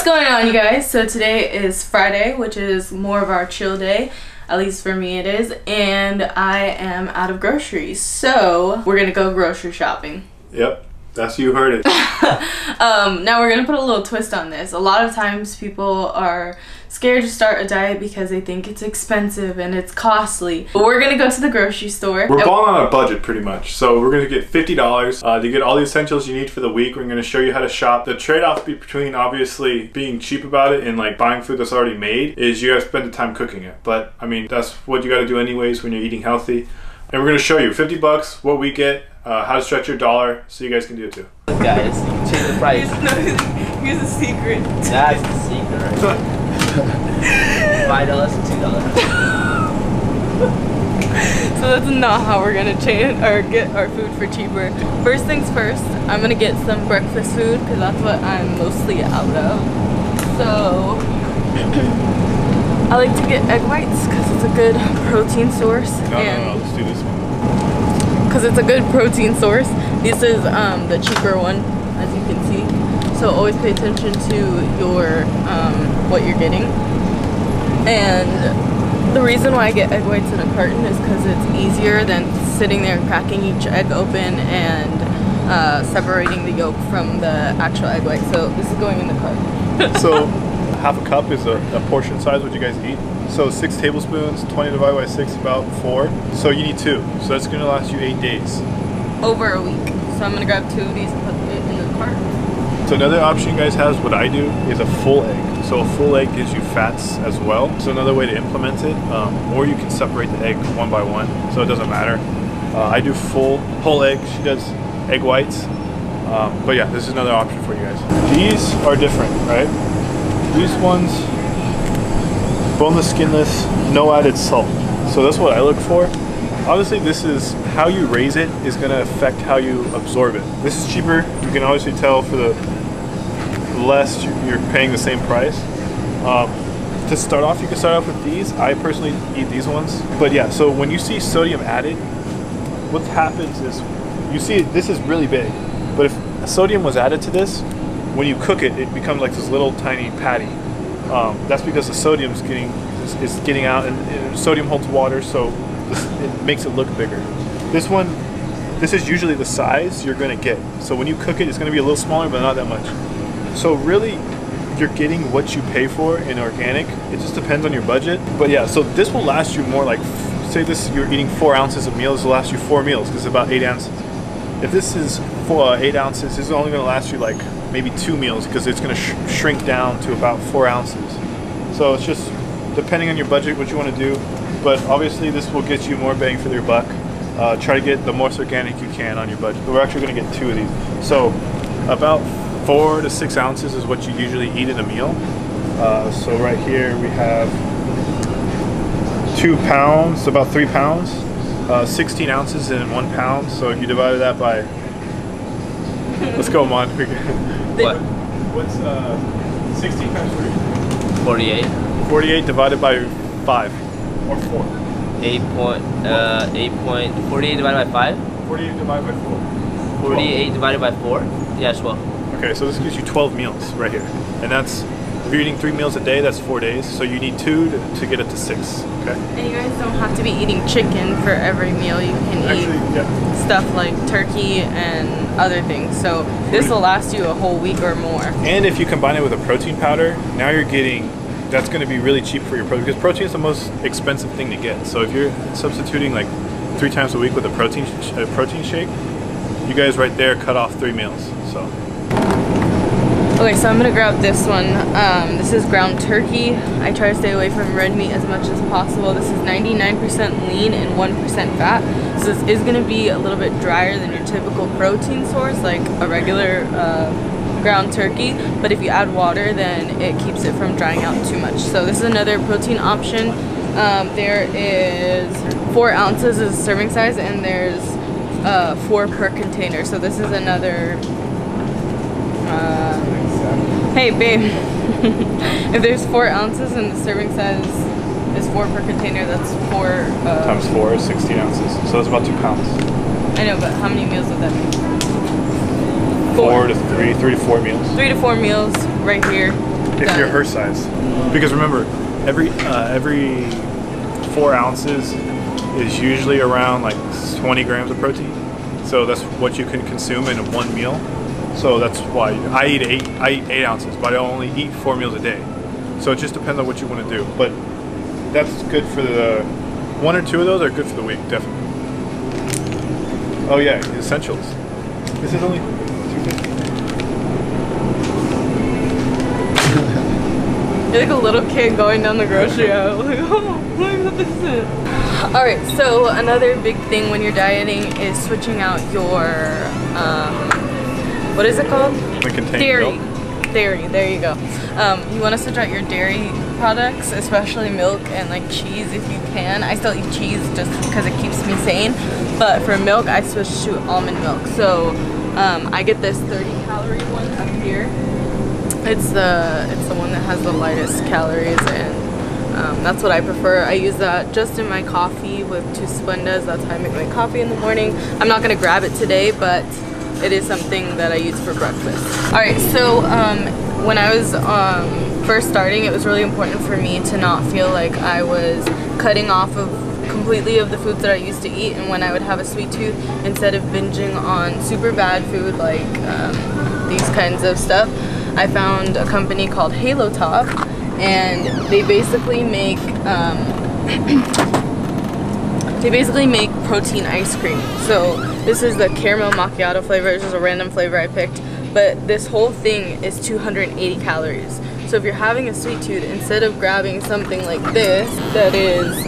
What's going on, you guys? So today is Friday, which is more of our chill day. At least for me it is. And I am out of groceries. So we're gonna go grocery shopping. Yep, that's you heard it. Now we're gonna put a little twist on this. A lot of times people are scared to start a diet because they think it's expensive and it's costly. But we're gonna go to the grocery store. We're balling on a budget pretty much. So we're gonna get $50 to get all the essentials you need for the week. We're gonna show you how to shop. The trade-off between obviously being cheap about it and like buying food that's already made is you gotta spend the time cooking it. But I mean, that's what you gotta do anyways when you're eating healthy. And we're gonna show you 50 bucks, what we get, how to stretch your dollar so you guys can do it too. Guys, you can change the price. Here's a secret. That's the secret right there. $5 to $2. So that's not how we're gonna change or get our food for cheaper. First things first, I'm gonna get some breakfast food because that's what I'm mostly out of. So I like to get egg whites because it's a good protein source. No, let's do this one. Because it's a good protein source. This is the cheaper one, as you can see. So always pay attention to your what you're getting. And the reason why I get egg whites in a carton is because it's easier than sitting there and cracking each egg open and separating the yolk from the actual egg white. So this is going in the carton. So half a cup is a portion size what you guys eat. So 6 tablespoons, 20 divided by 6, about 4. So you need 2. So that's gonna last you 8 days. Over a week. So I'm gonna grab 2 of these and put it in the cart. So another option you guys have, what I do, is a full egg. So a full egg gives you fats as well. So another way to implement it, or you can separate the egg one by one, so it doesn't matter. I do whole egg. She does egg whites. But yeah, this is another option for you guys. These are different, right? These ones, boneless, skinless, no added salt. So that's what I look for. Obviously, this is how you raise it is going to affect how you absorb it. This is cheaper. You can obviously tell for the less you're paying the same price. To start off, you can start off with these. I personally eat these ones. But yeah, so when you see sodium added, what happens is you see this is really big. But if sodium was added to this, when you cook it, it becomes like this little tiny patty. That's because the sodium is getting out, and sodium holds water, so it makes it look bigger. This is usually the size you're gonna get. So when you cook it, it's gonna be a little smaller, but not that much. So really, you're getting what you pay for in organic. It just depends on your budget. But yeah, so this will last you more like, say you're eating 4 ounces of meals, it'll last you 4 meals because it's about 8 ounces. If this is 8 ounces, this is only gonna last you like maybe 2 meals because it's gonna shrink down to about 4 ounces. So it's just depending on your budget, what you wanna do. But obviously this will get you more bang for your buck. Try to get the most organic you can on your budget. But we're actually gonna get 2 of these. So about 4 to 6 ounces is what you usually eat in a meal. So right here we have 2 pounds, about 3 pounds. 16 ounces in 1 pound. So if you divided that by, let's go, Mon. What? What's 16 times 3? 48. 48 divided by 5 or 4. 48 divided by 5? 48 divided by 4. 48 divided by 4? Yeah, 12. Okay, so this gives you 12 meals right here. And that's, if you're eating 3 meals a day, that's 4 days. So you need 2 to get it to 6, okay? And you guys don't have to be eating chicken for every meal. You can eat stuff like turkey and other things. So this will last you a whole week or more. And if you combine it with a protein powder, now you're getting, that's going to be really cheap for your protein, because protein is the most expensive thing to get. So if you're substituting like 3 times a week with a protein shake, you guys right there cut off 3 meals. So. Okay, so I'm gonna grab this one. This is ground turkey. I try to stay away from red meat as much as possible. This is 99% lean and 1% fat. So this is gonna be a little bit drier than your typical protein source, like a regular ground turkey. But if you add water, then it keeps it from drying out too much. So this is another protein option. There is 4 ounces is the serving size, and there's 4 per container. So this is another. Hey babe, if there's 4 ounces and the serving size is 4 per container, that's 4 times 4 is 16 ounces, so that's about 2 pounds. I know, but how many meals would that be? 4 to 3 to 4 meals. 3 to 4 meals right here. if you're her size. Because remember, every 4 ounces is usually around like 20 grams of protein. So that's what you can consume in one meal. So that's why I eat 8 ounces, but I only eat 4 meals a day. So it just depends on what you want to do. But that's good for the 1 or 2 of those are good for the week, definitely. Oh yeah, essentials. This is only $2.50. You're like a little kid going down the grocery aisle, like, oh, look what this is. Alright, so another big thing when you're dieting is switching out your, what is it called? Dairy. Milk. Dairy, there you go. You want to switch out your dairy products, especially milk and like cheese if you can. I still eat cheese just because it keeps me sane, but for milk I switched to almond milk. So I get this 30-calorie one up here. It's the one that has the lightest calories, and that's what I prefer. I use that just in my coffee with 2 Splendas. That's how I make my coffee in the morning. I'm not gonna grab it today, but it is something that I use for breakfast. Alright, so when I was first starting, it was really important for me to not feel like I was cutting off of completely of the foods that I used to eat, and when I would have a sweet tooth, instead of binging on super bad food like these kinds of stuff, I found a company called Halo Top, and they basically make protein ice cream. So this is the caramel macchiato flavor. It's just a random flavor I picked, but this whole thing is 280 calories. So if you're having a sweet tooth, instead of grabbing something like this that is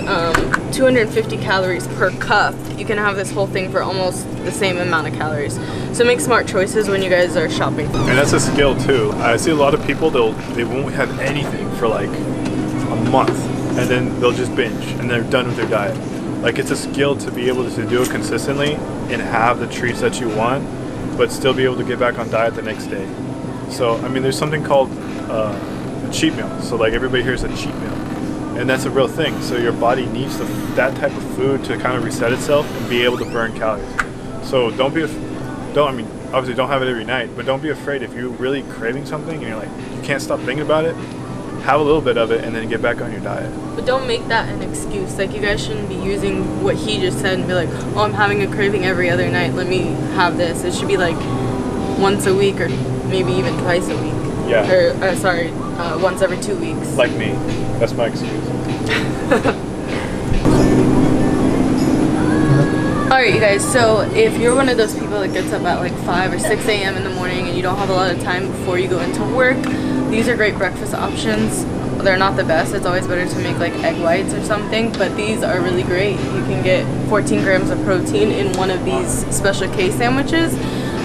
250 calories per cup, you can have this whole thing for almost the same amount of calories. So make smart choices when you guys are shopping. And that's a skill too. I see a lot of people, they won't have anything for like a month, and then they'll just binge and they're done with their diet. Like, it's a skill to be able to do it consistently and have the treats that you want, but still be able to get back on diet the next day. So I mean, there's something called a cheat meal. So like, everybody hears a cheat meal, and that's a real thing. So your body needs that type of food to kind of reset itself and be able to burn calories. So I mean, obviously don't have it every night, but don't be afraid if you're really craving something and you're like, you can't stop thinking about it, have a little bit of it and then get back on your diet. But don't make that an excuse. Like, you guys shouldn't be using what he just said and be like, oh, I'm having a craving every other night, let me have this. It should be like once a week, or maybe even twice a week. Yeah. Or sorry, once every 2 weeks. Like me. That's my excuse. Alright, you guys, so if you're one of those people that gets up at like 5 or 6 a.m. in the morning and you don't have a lot of time before you go into work, these are great breakfast options. They're not the best. It's always better to make like egg whites or something, but these are really great. You can get 14 grams of protein in one of these special K sandwiches,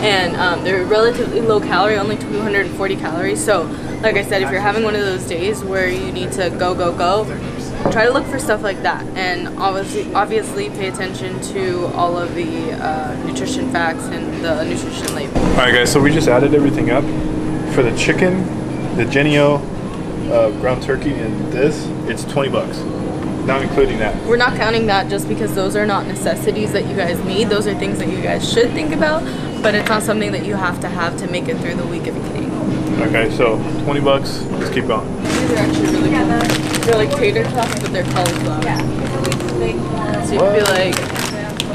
and they're relatively low calorie, only 240 calories. So like I said, if you're having one of those days where you need to go, try to look for stuff like that, and obviously pay attention to all of the nutrition facts and the nutrition label. Alright guys, so we just added everything up. For the chicken, the Genio ground turkey, and this, it's 20 bucks. Not including that. We're not counting that just because those are not necessities that you guys need. Those are things that you guys should think about, but it's not something that you have to make it through the week of eating. Okay, so 20 bucks, let's keep going. These are actually really cool. They're like tater tots, but they're cauliflower. So you'd be like,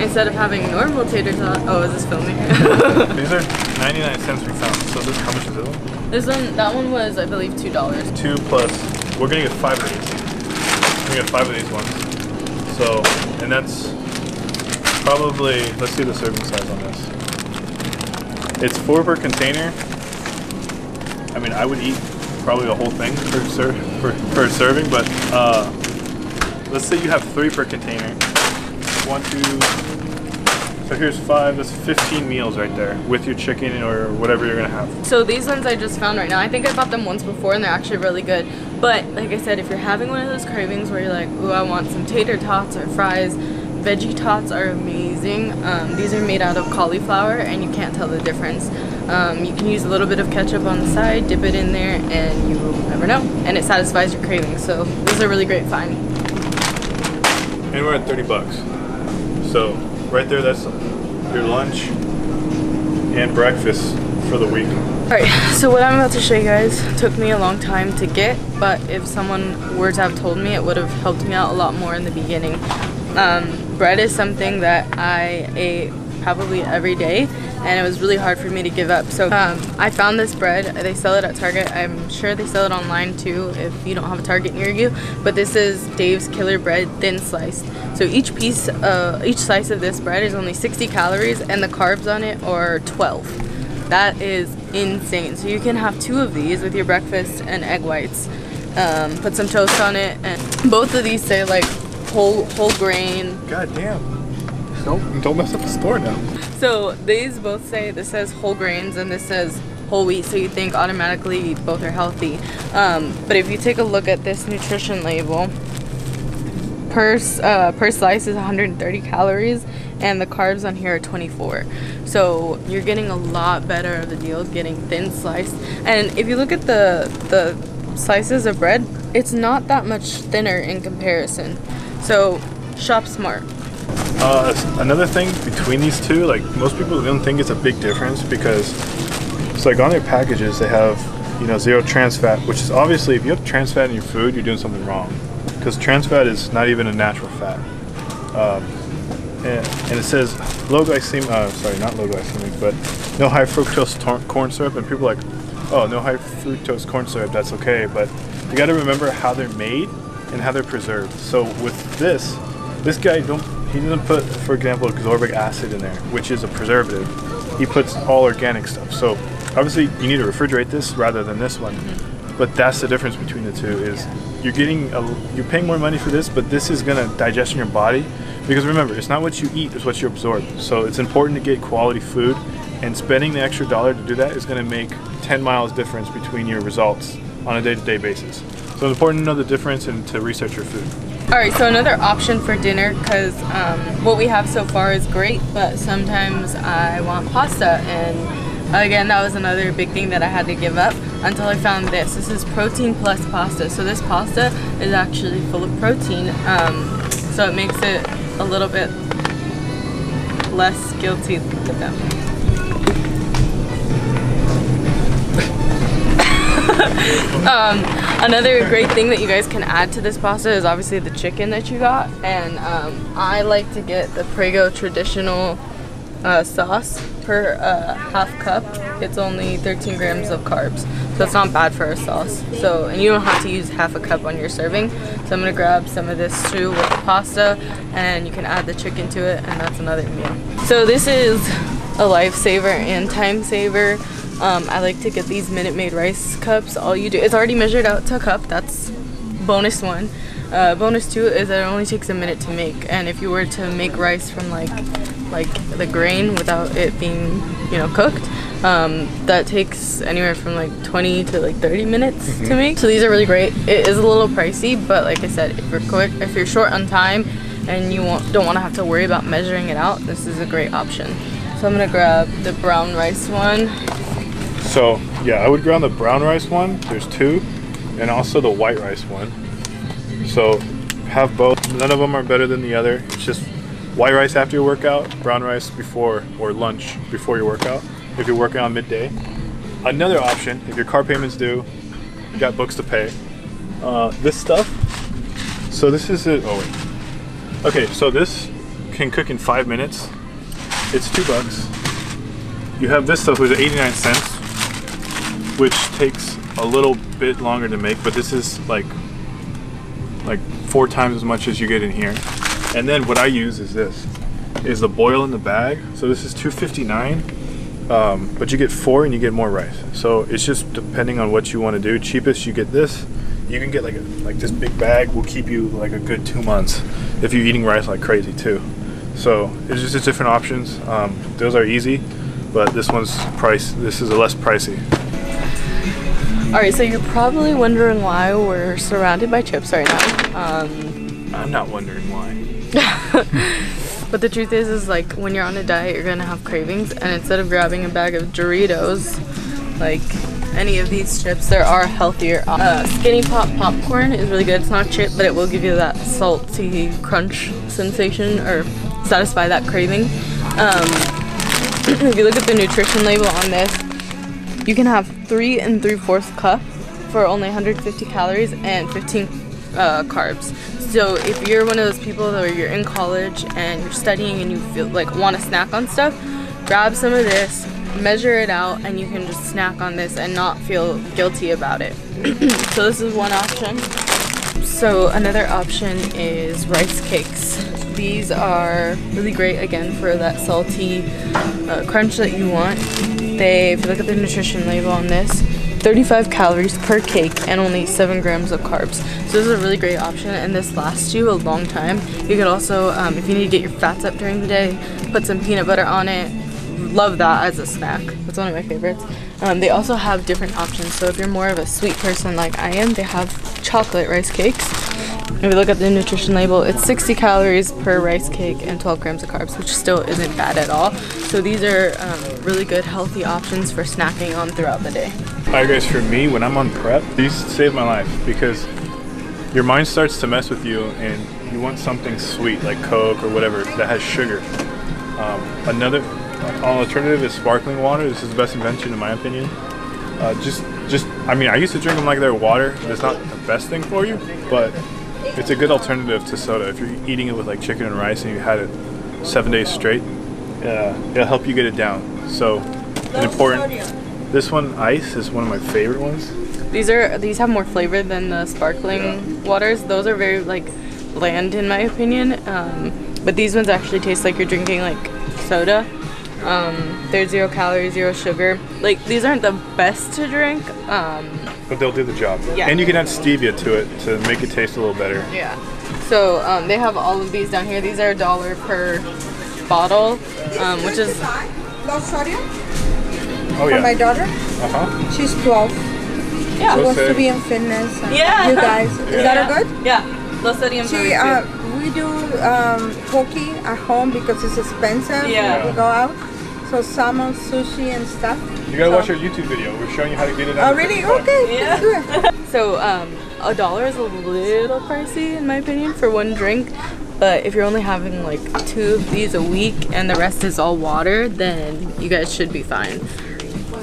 instead of having normal tater tots, oh, is this filming? These are 99 cents per pound. So this, how much is it? That one was, I believe, $2. 2 plus, we're gonna get 5 of these. We're gonna get 5 of these ones. So, and that's probably, let's see the serving size on this. It's 4 per container. I mean, I would eat probably the whole thing per serving, but let's say you have 3 per container. 1, 2, so here's 5, that's 15 meals right there with your chicken or whatever you're gonna have. So these ones I just found right now. I think I bought them once before and they're actually really good. But like I said, if you're having one of those cravings where you're like, ooh, I want some tater tots or fries, veggie tots are amazing. These are made out of cauliflower and you can't tell the difference. You can use a little bit of ketchup on the side, dip it in there, and you will never know. And it satisfies your cravings. So these are a really great find. And we're at 30 bucks. So right there, that's your lunch and breakfast for the week. Alright, so what I'm about to show you guys took me a long time to get, but if someone were to have told me, it would have helped me out a lot more in the beginning. Bread is something that I ate probably every day, and it was really hard for me to give up. So I found this bread. They sell it at Target. I'm sure they sell it online too if you don't have a Target near you. But this is Dave's Killer Bread thin sliced. So each slice of this bread is only 60 calories, and the carbs on it are 12. That is insane. So you can have 2 of these with your breakfast and egg whites. Put some toast on it, and both of these say like whole grain. God damn. Don't mess up the store now. So these both say, this says whole grains and this says whole wheat, so you think automatically both are healthy. But if you take a look at this nutrition label, per slice is 130 calories and the carbs on here are 24. So you're getting a lot better of the deal getting thin sliced. And if you look at the slices of bread, it's not that much thinner in comparison. So shop smart. Another thing between these two, like most people don't think it's a big difference because it's like on their packages they have, you know, 0 trans fat, which is obviously if you have trans fat in your food, you're doing something wrong because trans fat is not even a natural fat. And it says low glycemic, sorry, not low glycemic, but no high fructose corn syrup, and people are like, oh, no high fructose corn syrup, that's okay, but you got to remember how they're made and how they're preserved. So with this guy he doesn't put, for example, ascorbic acid in there, which is a preservative. He puts all organic stuff. So obviously you need to refrigerate this rather than this one. But that's the difference between the two, is you're paying more money for this, but this is gonna digest in your body. Because remember, it's not what you eat, it's what you absorb. So it's important to get quality food, and spending the extra $1 to do that is gonna make 10 miles difference between your results on a day-to-day basis. So it's important to know the difference and to research your food. Alright, so another option for dinner, because what we have so far is great, but sometimes I want pasta, and again, that was another big thing that I had to give up until I found this. This is protein plus pasta. So this pasta is actually full of protein, so it makes it a little bit less guilty with them. Another great thing that you guys can add to this pasta is obviously the chicken that you got, and I like to get the Prego traditional sauce per half cup. It's only 13 grams of carbs, so it's not bad for a sauce. So, and you don't have to use half a cup on your serving. So I'm gonna grab some of this too with the pasta, and you can add the chicken to it, and that's another meal. So this is a lifesaver and time saver. I like to get these Minute Maid rice cups. All you do, it's already measured out to a cup. That's bonus 1. Bonus 2 is that it only takes a minute to make. And if you were to make rice from like the grain without it being, you know, cooked, that takes anywhere from like 20 to like 30 minutes to make. So these are really great. It is a little pricey, but like I said, if you're quick, if you're short on time and you don't want to have to worry about measuring it out, this is a great option. So I'm gonna grab the brown rice one. So yeah, I would grab the brown rice one. There's 2, and also the white rice one. So have both. None of them are better than the other. It's just white rice after your workout, brown rice before or lunch before your workout, if you're working on midday. Another option, if your car payment's due, you got books to pay. This stuff, so this is it. Oh wait. Okay, so this can cook in 5 minutes. It's $2. You have this stuff, which is 89 cents, which takes a little bit longer to make, but this is like 4 times as much as you get in here. And then what I use is this, is the boil in the bag. So this is $2.59, but you get 4 and you get more rice. So it's just depending on what you want to do. Cheapest, you get this. You can get like this big bag will keep you like a good 2 months if you're eating rice like crazy too. So it's just different options. Those are easy, but this one's this is a less pricey. Alright, so you're probably wondering why we're surrounded by chips right now. I'm not wondering why. But the truth is like when you're on a diet, you're gonna have cravings, and instead of grabbing a bag of Doritos, like any of these chips, there are healthier. Skinny Pop popcorn is really good. It's not a chip, but it will give you that salty crunch sensation or satisfy that craving. If you look at the nutrition label on this, You can have 3 3/4 cup for only 150 calories and 15 carbs. So if you're one of those people that you're in college and you're studying and you feel like want to snack on stuff, grab some of this, measure it out, and you can just snack on this and not feel guilty about it. So this is one option. So another option is rice cakes. These are really great, again, for that salty crunch that you want. If you look at the nutrition label on this, 35 calories per cake and only 7 grams of carbs. So this is a really great option, and this lasts you a long time. You could also, if you need to get your fats up during the day, put some peanut butter on it. Love that as a snack. That's one of my favorites. They also have different options. So if you're more of a sweet person like I am, they have chocolate rice cakes. If you look at the nutrition label, it's 60 calories per rice cake and 12 grams of carbs, which still isn't bad at all. So these are really good, healthy options for snacking on throughout the day. Alright guys, for me, when I'm on prep, these save my life because your mind starts to mess with you and you want something sweet like Coke or whatever that has sugar. Another alternative is sparkling water. This is the best invention in my opinion. I mean, I used to drink them like they're water. It's not the best thing for you, but it's a good alternative to soda. If you're eating it with like chicken and rice and you had it 7 days straight, it'll help you get it down. So, an important. This one, ice, is one of my favorite ones. These have more flavor than the sparkling waters. Those are very like bland in my opinion. But these ones actually taste like you're drinking like soda. They're 0 calories, 0 sugar. Like, these aren't the best to drink. But they'll do the job. Yeah. And you can add stevia to it to make it taste a little better. Yeah. So they have all of these down here. These are $1 per bottle, which is... Low sodium? Oh yeah. For my daughter? Uh-huh. She's 12. Yeah. She wants to be in fitness. Yeah. You guys. Is that a good? Yeah. Low sodium. She, we do poke at home because it's expensive. Yeah. When we go out. So salmon, sushi, and stuff. You gotta watch our YouTube video. We're showing you how to get it out. Oh, really? Okay. Yeah. Let's do it. So $1 is a little pricey in my opinion for one drink. But if you're only having like 2 of these a week and the rest is all water, then you guys should be fine.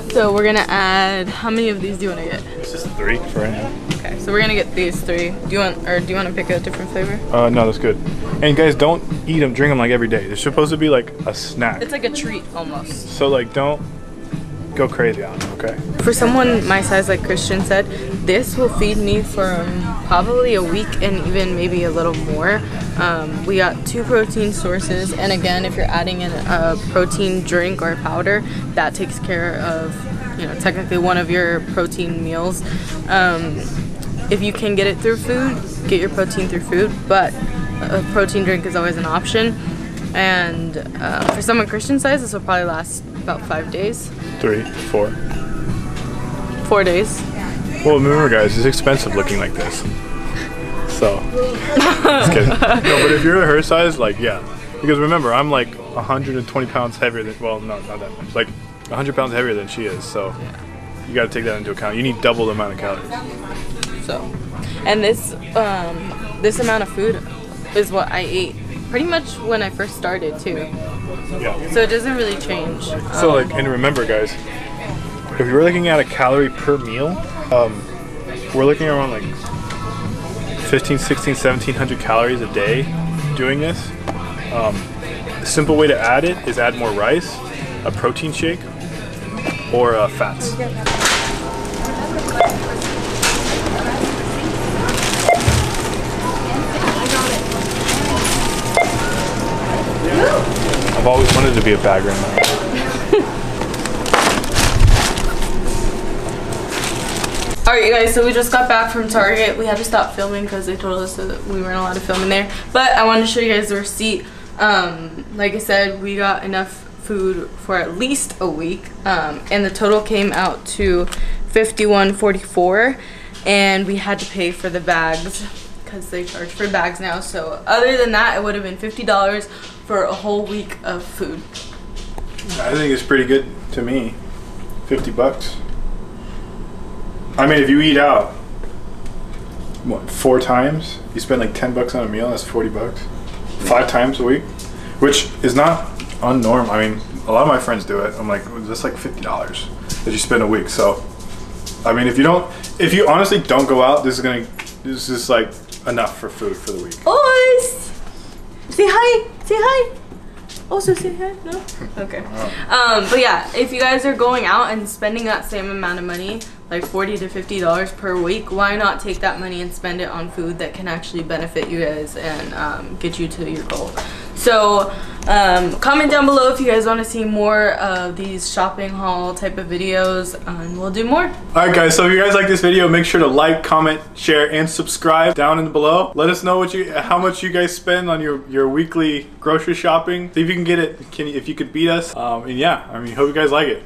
So we're gonna add, how many of these do you want to get? It's just 3 for right now. Okay, so we're gonna get these 3. Do you want to pick a different flavor? No, that's good. And guys, don't eat them, drink them like every day. They're supposed to be like a snack. It's like a treat almost. So like, don't go crazy on them, okay? For someone my size, like Christian said, this will feed me for probably a week and even maybe a little more. We got 2 protein sources, and again, if you're adding in a protein drink or powder, that takes care of, you know, technically one of your protein meals. If you can get it through food, get your protein through food, but a protein drink is always an option. And for someone Christian size, this will probably last about 5 days. 3, 4. 4 days. Well, remember guys, it's expensive looking like this. So, just kidding. No, but if you're her size, like, yeah. Because remember, I'm like 120 pounds heavier than, well, no, not that much. Like 100 pounds heavier than she is, so you gotta take that into account. You need double the amount of calories. So, and this amount of food is what I ate pretty much when I first started too. Yeah. So it doesn't really change. So like, and remember guys, if you're looking at a calorie per meal, we're looking around like 15, 16, 1700 calories a day doing this. A simple way to add it is add more rice, a protein shake, or fats. I've always wanted to be a bag runner. Alright you guys, so we just got back from Target. We had to stop filming because they told us that we weren't allowed to film in there. But I wanted to show you guys the receipt. Like I said, we got enough food for at least a week. And the total came out to $51.44. And we had to pay for the bags because they charge for bags now. So other than that, it would have been $50 for a whole week of food. I think it's pretty good to me. 50 bucks. I mean, if you eat out, what, 4 times? You spend like 10 bucks on a meal, that's 40 bucks. 5 times a week, which is not unnormal. I mean, a lot of my friends do it. I'm like, that's like $50. that you spend a week. So, I mean, if you honestly don't go out, this is like enough for food for the week. Boys, say hi. Say hi. Also say hi. No. Okay. But yeah, if you guys are going out and spending that same amount of money, like $40 to $50 per week, why not take that money and spend it on food that can actually benefit you guys and get you to your goal? So comment down below if you guys want to see more of these shopping haul type of videos, and we'll do more. Alright guys, so if you guys like this video, make sure to like, comment, share, and subscribe down in below. Let us know how much you guys spend on your weekly grocery shopping. See if you can get it, if you could beat us. And yeah, I mean, hope you guys like it.